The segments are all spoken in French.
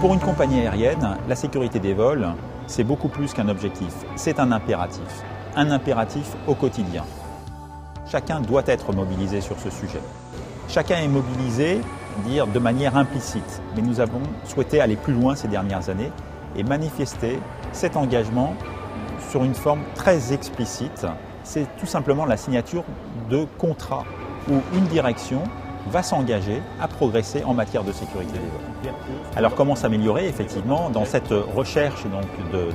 Pour une compagnie aérienne, la sécurité des vols, c'est beaucoup plus qu'un objectif, c'est un impératif au quotidien. Chacun doit être mobilisé sur ce sujet. Chacun est mobilisé, dire de manière implicite, mais nous avons souhaité aller plus loin ces dernières années et manifester cet engagement sur une forme très explicite. C'est tout simplement la signature de contrats où une direction va s'engager à progresser en matière de sécurité des vols. Alors comment s'améliorer? Effectivement, dans cette recherche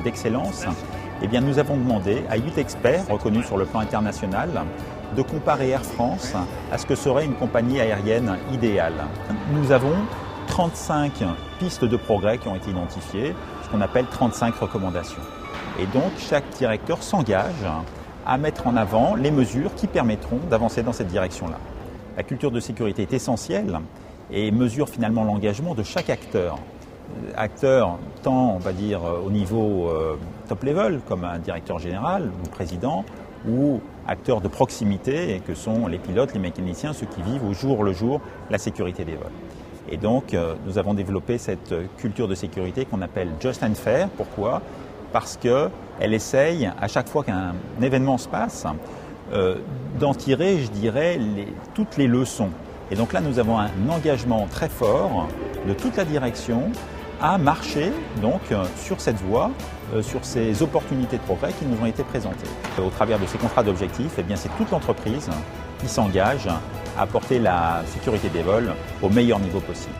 d'excellence, eh bien, nous avons demandé à 8 experts reconnus sur le plan international de comparer Air France à ce que serait une compagnie aérienne idéale. Nous avons 35 pistes de progrès qui ont été identifiées, ce qu'on appelle 35 recommandations. Et donc chaque directeur s'engage à mettre en avant les mesures qui permettront d'avancer dans cette direction-là. La culture de sécurité est essentielle et mesure finalement l'engagement de chaque acteur. Acteur tant, on va dire, au niveau top level, comme un directeur général ou président, ou acteurs de proximité, que sont les pilotes, les mécaniciens, ceux qui vivent au jour le jour la sécurité des vols. Et donc, nous avons développé cette culture de sécurité qu'on appelle Just and Fair. Pourquoi? Parce qu'elle essaye, à chaque fois qu'un événement se passe, d'en tirer, je dirais, toutes les leçons. Et donc là, nous avons un engagement très fort de toute la direction à marcher donc sur cette voie, sur ces opportunités de progrès qui nous ont été présentées. Au travers de ces contrats d'objectifs, eh bien, c'est toute l'entreprise qui s'engage à apporter la sécurité des vols au meilleur niveau possible.